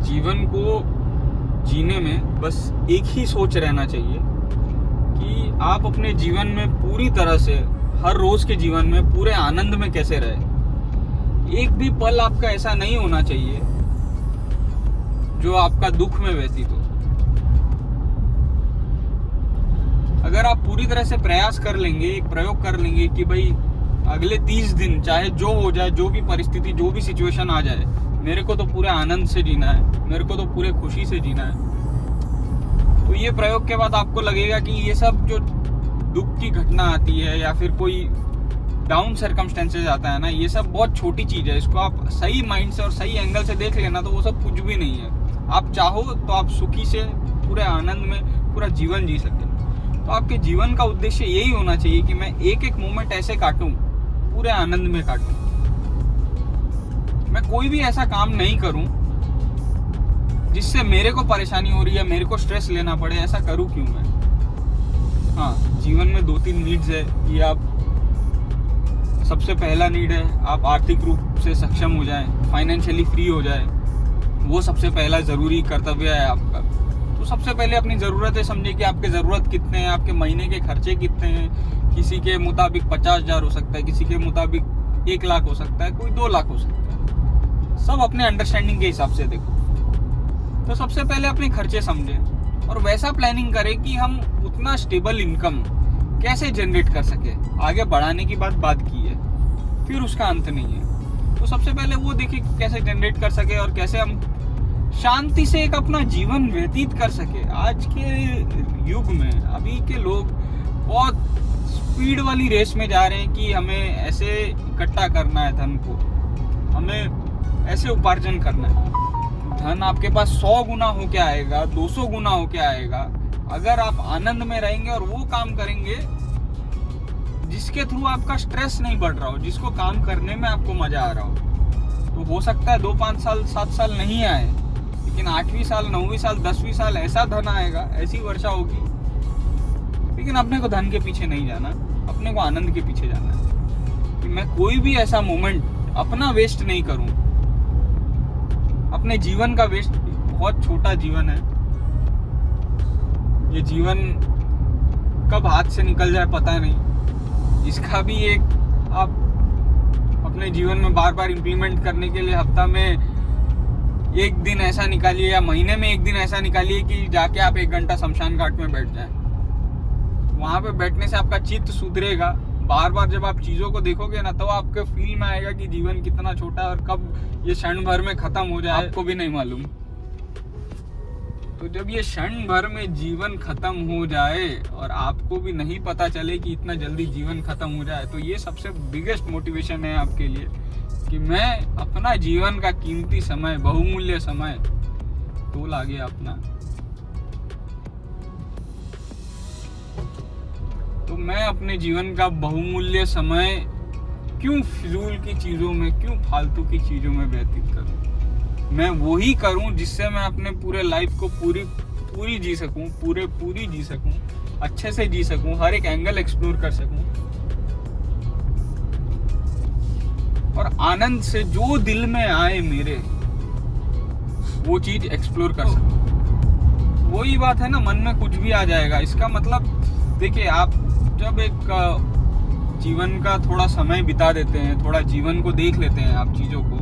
जीवन को जीने में बस एक ही सोच रहना चाहिए कि आप अपने जीवन में पूरी तरह से हर रोज के जीवन में पूरे आनंद में कैसे रहे। एक भी पल आपका ऐसा नहीं होना चाहिए जो आपका दुख में व्यतीत हो। अगर आप पूरी तरह से प्रयास कर लेंगे, एक प्रयोग कर लेंगे कि भाई अगले 30 दिन चाहे जो हो जाए, जो भी परिस्थिति, जो भी सिचुएशन आ जाए, मेरे को तो पूरे आनंद से जीना है, मेरे को तो पूरे खुशी से जीना है। तो ये प्रयोग के बाद आपको लगेगा कि ये सब जो दुख की घटना आती है या फिर कोई डाउन सर्कमस्टेंसेज आता है ना, ये सब बहुत छोटी चीज है। इसको आप सही माइंड से और सही एंगल से देख लेना तो वो सब कुछ भी नहीं है। आप चाहो तो आप सुखी से पूरे आनंद में पूरा जीवन जी सके। तो आपके जीवन का उद्देश्य यही होना चाहिए कि मैं एक एक मोमेंट ऐसे काटूं, पूरे आनंद में काटूं। मैं कोई भी ऐसा काम नहीं करूं जिससे मेरे को परेशानी हो रही है, मेरे को स्ट्रेस लेना पड़े। ऐसा करूं क्यों मैं? हाँ, जीवन में 2-3 नीड्स है कि आप, सबसे पहला नीड है आप आर्थिक रूप से सक्षम हो जाएं, फाइनेंशियली फ्री हो जाए। वो सबसे पहला जरूरी कर्तव्य है आपका। तो सबसे पहले अपनी ज़रूरतें समझिए कि आपके ज़रूरत कितने हैं, आपके महीने के खर्चे कितने हैं। किसी के मुताबिक 50,000 हो सकता है, किसी के मुताबिक 1 लाख हो सकता है, कोई 2 लाख हो सकता है। सब अपने अंडरस्टैंडिंग के हिसाब से देखो। तो सबसे पहले अपने खर्चे समझें और वैसा प्लानिंग करें कि हम उतना स्टेबल इनकम कैसे जनरेट कर सके। आगे बढ़ाने की बात की है, फिर उसका अंत नहीं है। तो सबसे पहले वो देखिए कैसे जनरेट कर सके और कैसे हम शांति से एक अपना जीवन व्यतीत कर सके। आज के युग में अभी के लोग बहुत स्पीड वाली रेस में जा रहे हैं कि हमें ऐसे इकट्ठा करना है धन को, हमें ऐसे उपार्जन करना है। धन आपके पास 100 गुना हो के आएगा, 200 गुना हो के आएगा अगर आप आनंद में रहेंगे और वो काम करेंगे जिसके थ्रू आपका स्ट्रेस नहीं बढ़ रहा हो, जिसको काम करने में आपको मजा आ रहा हो। तो हो सकता है 2, 5 साल, 7 साल नहीं आए, लेकिन 8वीं साल, 9वीं साल, 10वीं साल ऐसा धन आएगा, ऐसी वर्षा होगी। लेकिन अपने को धन के पीछे नहीं जाना, अपने को आनंद के पीछे जाना है कि मैं कोई भी ऐसा मोमेंट अपना वेस्ट नहीं करूं। अपने जीवन का वेस्ट, बहुत छोटा जीवन है ये जीवन, कब हाथ से निकल जाए पता नहीं। इसका भी एक आप अपने जीवन में बार बार इम्प्लीमेंट करने के लिए हफ्ता में 1 दिन ऐसा निकालिए या महीने में 1 दिन ऐसा निकालिए कि जाके आप 1 घंटा शमशान घाट में बैठ जाएं। वहां पे बैठने से आपका चित्त सुधरेगा। बार बार जब आप चीजों को देखोगे ना, तो आपके फील में आएगा कि जीवन कितना छोटा है और कब ये क्षण भर में खत्म हो जाए आपको भी नहीं मालूम। तो जब ये क्षण भर में जीवन खत्म हो जाए और आपको भी नहीं पता चले कि इतना जल्दी जीवन खत्म हो जाए, तो ये सबसे बिगेस्ट मोटिवेशन है आपके लिए कि मैं अपना जीवन का कीमती समय, बहुमूल्य समय तोल आगे अपना। तो मैं अपने जीवन का बहुमूल्य समय क्यों फिजूल की चीज़ों में, क्यों फालतू की चीज़ों में व्यतीत करूं? मैं वही करूं जिससे मैं अपने पूरे लाइफ को पूरी जी सकूं, पूरी जी सकूं, अच्छे से जी सकूं, हर एक एंगल एक्सप्लोर कर सकूं और आनंद से जो दिल में आए मेरे, वो चीज एक्सप्लोर कर सकूं। वही बात है ना, मन में कुछ भी आ जाएगा। इसका मतलब देखिए, आप जब एक जीवन का थोड़ा समय बिता देते हैं, थोड़ा जीवन को देख लेते हैं आप चीज़ों को,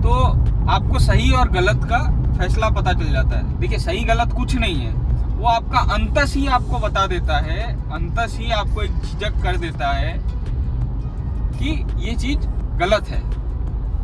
तो आपको सही और गलत का फैसला पता चल जाता है। देखिए, सही गलत कुछ नहीं है, वो आपका अंतस ही आपको बता देता है, अंतस ही आपको एक झिझक कर देता है कि ये चीज़ गलत है।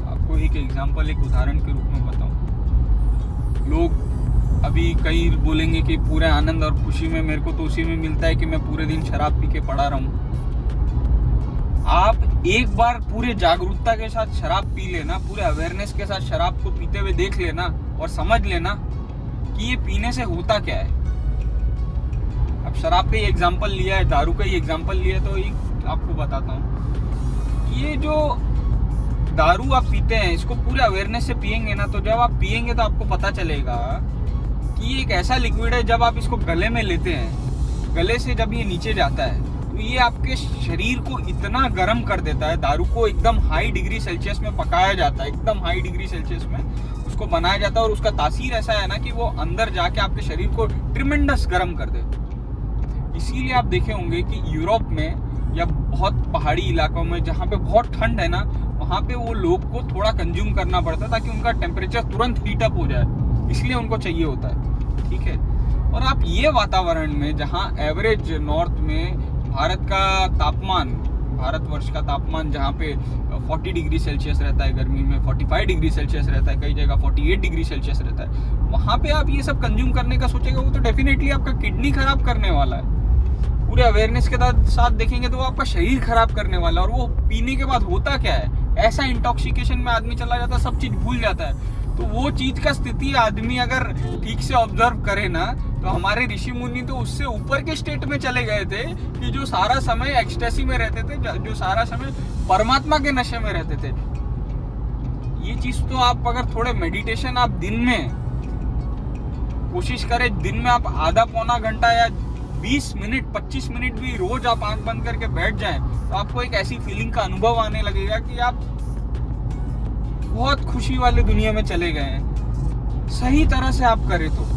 आपको एक एग्जांपल, एक उदाहरण के रूप में बताऊं। लोग अभी कई बोलेंगे कि पूरे आनंद और खुशी में मेरे को तो उसी में मिलता है कि मैं पूरे दिन शराब पी के पड़ा रहूं। आप एक बार पूरे जागरूकता के साथ शराब पी लेना, पूरे अवेयरनेस के साथ शराब को पीते हुए देख लेना और समझ लेना कि ये पीने से होता क्या है। अब शराब का ही एग्जाम्पल लिया है, दारू का ही एग्जाम्पल लिया है, तो एक आपको बताता हूँ। ये जो दारू आप पीते हैं, इसको पूरे अवेयरनेस से पियेंगे ना, तो जब आप पियेंगे तो आपको पता चलेगा कि ये एक ऐसा लिक्विड है, जब आप इसको गले में लेते हैं, गले से जब ये नीचे जाता है तो ये आपके शरीर को इतना गर्म कर देता है। दारू को एकदम हाई डिग्री सेल्सियस में पकाया जाता है, एकदम हाई डिग्री सेल्सियस में उसको बनाया जाता है और उसका तासीर ऐसा है ना कि वो अंदर जाके आपके शरीर को ट्रिमेंडस गर्म कर दे। इसीलिए आप देखे होंगे कि यूरोप में या बहुत पहाड़ी इलाकों में जहाँ पे बहुत ठंड है ना, वहाँ पे वो लोग को थोड़ा कंज्यूम करना पड़ता है ताकि उनका टेम्परेचर तुरंत हीट अप हो जाए, इसलिए उनको चाहिए होता है, ठीक है। और आप ये वातावरण में जहाँ एवरेज नॉर्थ में भारतवर्ष का तापमान जहाँ पे 40 डिग्री सेल्सियस रहता है, गर्मी में 45 डिग्री सेल्सियस रहता है, कई जगह 48 डिग्री सेल्सियस रहता है, वहाँ पे आप ये सब कंज्यूम करने का सोचेगा, वो तो डेफिनेटली आपका किडनी खराब करने वाला है। पूरे अवेयरनेस के साथ देखेंगे तो वो आपका शरीर खराब करने वाला है। और वो पीने के बाद होता क्या है, ऐसा इंटॉक्सिकेशन में आदमी चला जाता है, सब चीज भूल जाता है। तो वो चीज का स्थिति आदमी अगर ठीक से ऑब्जर्व करे ना, तो हमारे ऋषि मुनि तो उससे ऊपर के स्टेट में चले गए थे कि जो सारा समय एक्सटेसी में रहते थे, जो सारा समय परमात्मा के नशे में रहते थे। ये चीज तो आप अगर थोड़े मेडिटेशन आप दिन में कोशिश करें, दिन में आप आधा पौना घंटा या 20 मिनट 25 मिनट भी रोज आप आंख बंद करके बैठ जाएं, तो आपको एक ऐसी फीलिंग का अनुभव आने लगेगा कि आप बहुत खुशी वाली दुनिया में चले गए हैं, सही तरह से आप करें तो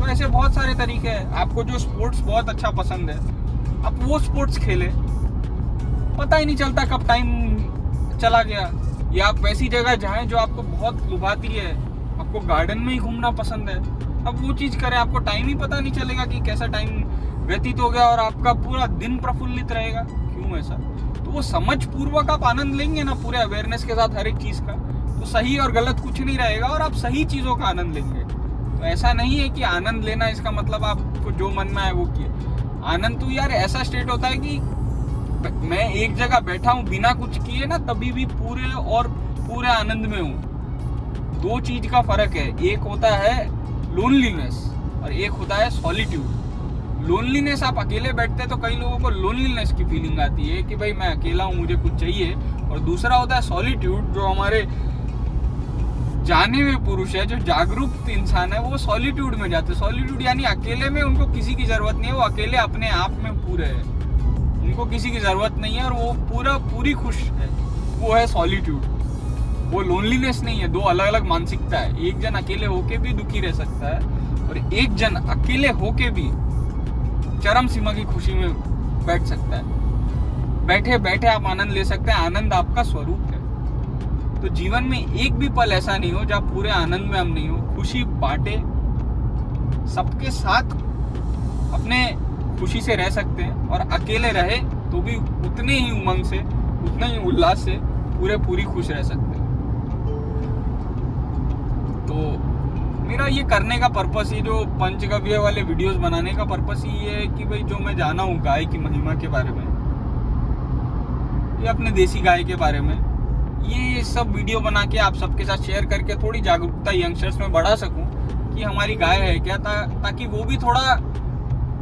ऐसे बहुत सारे तरीके हैं। आपको जो स्पोर्ट्स बहुत अच्छा पसंद है, आप वो स्पोर्ट्स खेलें, पता ही नहीं चलता कब टाइम चला गया। या आप वैसी जगह जाएं जो आपको बहुत लुभाती है, आपको गार्डन में ही घूमना पसंद है, अब वो चीज़ करें, आपको टाइम ही पता नहीं चलेगा कि कैसा टाइम व्यतीत हो गया और आपका पूरा दिन प्रफुल्लित रहेगा। क्यों ऐसा? तो वो समझ पूर्वक आप आनंद लेंगे ना पूरे अवेयरनेस के साथ हर एक चीज़ का, तो सही और गलत कुछ नहीं रहेगा और आप सही चीज़ों का आनंद लेंगे। तो ऐसा नहीं है कि आनंद लेना इसका मतलब आपको जो मन में आए वो किए। आनंद तो यार ऐसा स्टेट होता है कि मैं एक जगह बैठा हूँ बिना कुछ किए ना, तभी भी पूरे आनंद में हूँ। दो चीज का फर्क है, एक होता है लोनलीनेस और एक होता है सॉलिट्यूड। लोनलीनेस, आप अकेले बैठते हैं तो कई लोगों को लोनलीनेस की फीलिंग आती है कि भाई मैं अकेला हूँ, मुझे कुछ चाहिए। और दूसरा होता है सॉलिट्यूड, जो हमारे जाने हुए पुरुष है, जो जागरूक इंसान है, वो सॉलिट्यूड में जाते हैं। सॉलिट्यूड यानी अकेले में उनको किसी की जरूरत नहीं है, वो अकेले अपने आप में पूरे है, उनको किसी की जरूरत नहीं है और वो पूरी खुश है, वो है सॉलिट्यूड। वो लोनलीनेस नहीं है, दो अलग अलग मानसिकता है। एक जन अकेले होके भी दुखी रह सकता है और एक जन अकेले होके भी चरम सीमा की खुशी में बैठ सकता है। बैठे बैठे आप आनंद ले सकते हैं, आनंद आपका स्वरूप है। तो जीवन में एक भी पल ऐसा नहीं हो जहाँ पूरे आनंद में हम नहीं हो। खुशी बांटे, सबके साथ अपने खुशी से रह सकते हैं और अकेले रहे तो भी उतने ही उमंग से, उतने ही उल्लास से पूरी खुश रह सकते हैं। तो मेरा ये करने का पर्पस, ये जो पंचगव्य वाले वीडियोस बनाने का पर्पस ही ये है कि भाई जो मैं जाना हूँ गाय की महिमा के बारे में, ये अपने देसी गाय के बारे में, ये सब वीडियो बना के आप सबके साथ शेयर करके थोड़ी जागरूकता यंगस्टर्स में बढ़ा सकूं कि हमारी गाय है क्या, ताकि वो भी थोड़ा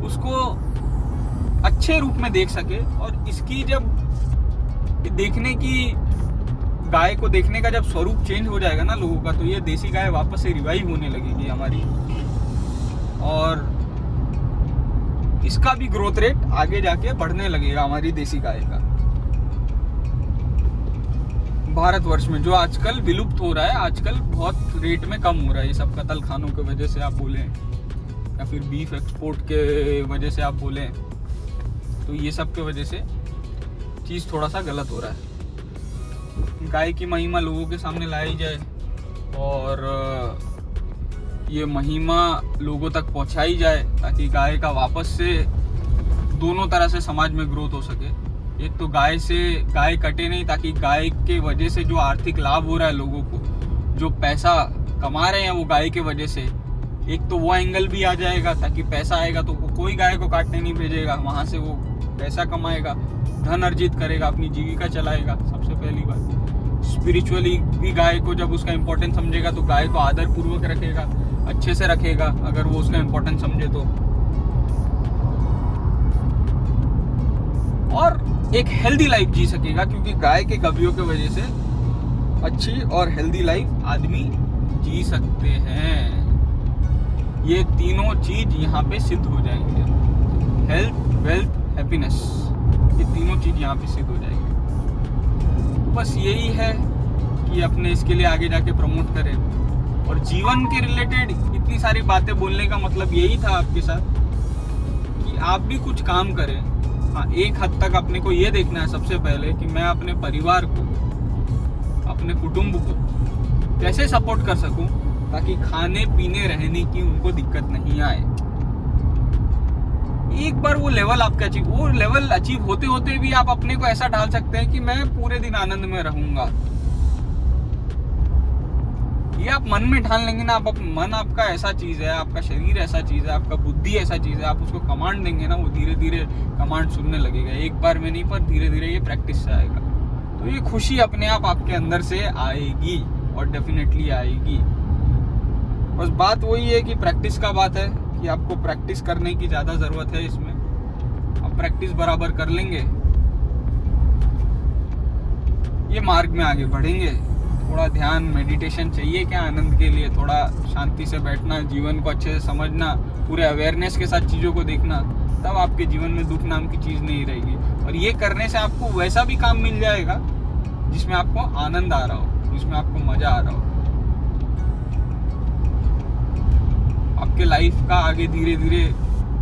उसको अच्छे रूप में देख सके। और इसकी जब देखने की, गाय को देखने का जब स्वरूप चेंज हो जाएगा ना लोगों का, तो ये देसी गाय वापस से रिवाइव होने लगेगी हमारी, और इसका भी ग्रोथ रेट आगे जाके बढ़ने लगेगा हमारी देसी गाय का। भारतवर्ष में जो आजकल विलुप्त हो रहा है, आजकल बहुत रेट में कम हो रहा है, ये सब कत्ल खानों की वजह से आप बोलें या फिर बीफ एक्सपोर्ट के वजह से आप बोलें, तो ये सब के वजह से चीज़ थोड़ा सा गलत हो रहा है। गाय की महिमा लोगों के सामने लाई जाए और ये महिमा लोगों तक पहुंचाई जाए, ताकि गाय का वापस से दोनों तरह से समाज में ग्रोथ हो सके। एक तो गाय कटे नहीं, ताकि गाय के वजह से जो आर्थिक लाभ हो रहा है लोगों को, जो पैसा कमा रहे हैं वो गाय के वजह से, एक तो वो एंगल भी आ जाएगा, ताकि पैसा आएगा तो कोई गाय को काटने नहीं भेजेगा, वहाँ से वो पैसा कमाएगा, धन अर्जित करेगा, अपनी जीविका चलाएगा। सबसे पहली बात, स्पिरिचुअली भी गाय को जब उसका इम्पोर्टेंस समझेगा तो गाय को आदर पूर्वक रखेगा, अच्छे से रखेगा अगर वो उसका इम्पोर्टेंस समझे तो। और एक हेल्दी लाइफ जी सकेगा, क्योंकि गाय के गव्यों की वजह से अच्छी और हेल्दी लाइफ आदमी जी सकते हैं। ये तीनों चीज यहाँ पे सिद्ध हो जाएंगे, हेल्थ, वेल्थ, हैप्पीनेस, ये तीनों चीज यहाँ पे सिद्ध हो जाएंगे। बस यही है कि अपने इसके लिए आगे जाके प्रमोट करें और जीवन के रिलेटेड इतनी सारी बातें बोलने का मतलब यही था आपके साथ कि आप भी कुछ काम करें। हाँ, एक हद तक अपने को ये देखना है सबसे पहले कि मैं अपने परिवार को, अपने कुटुंब को कैसे सपोर्ट कर सकूं ताकि खाने पीने रहने की उनको दिक्कत नहीं आए। एक बार वो लेवल अचीव होते होते भी आप अपने को ऐसा ढाल सकते हैं कि मैं पूरे दिन आनंद में रहूंगा। ये आप मन में ठान लेंगे ना, मन आपका ऐसा चीज है, आपका शरीर ऐसा चीज है, आपका बुद्धि ऐसा चीज है, आप उसको कमांड देंगे ना, वो धीरे धीरे कमांड सुनने लगेगा। एक बार में नहीं, पर धीरे धीरे ये प्रैक्टिस से आएगा। तो ये खुशी अपने आप आपके अंदर से आएगी और डेफिनेटली आएगी। बस बात वही है कि प्रैक्टिस का बात है कि आपको प्रैक्टिस करने की ज्यादा जरूरत है। इसमें आप प्रैक्टिस बराबर कर लेंगे, ये मार्ग में आगे बढ़ेंगे। थोड़ा ध्यान मेडिटेशन चाहिए क्या आनंद के लिए, थोड़ा शांति से बैठना, जीवन को अच्छे से समझना, पूरे अवेयरनेस के साथ चीज़ों को देखना, तब आपके जीवन में दुख नाम की चीज़ नहीं रहेगी। और ये करने से आपको वैसा भी काम मिल जाएगा जिसमें आपको आनंद आ रहा हो, जिसमें आपको मजा आ रहा हो। आपके लाइफ का आगे धीरे धीरे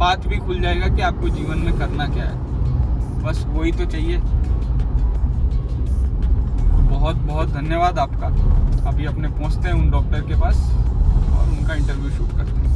पाथ भी खुल जाएगा कि आपको जीवन में करना क्या है। बस वही तो चाहिए। बहुत बहुत धन्यवाद आपका। अभी अपने पहुंचते हैं उन डॉक्टर के पास और उनका इंटरव्यू शूट करते हैं।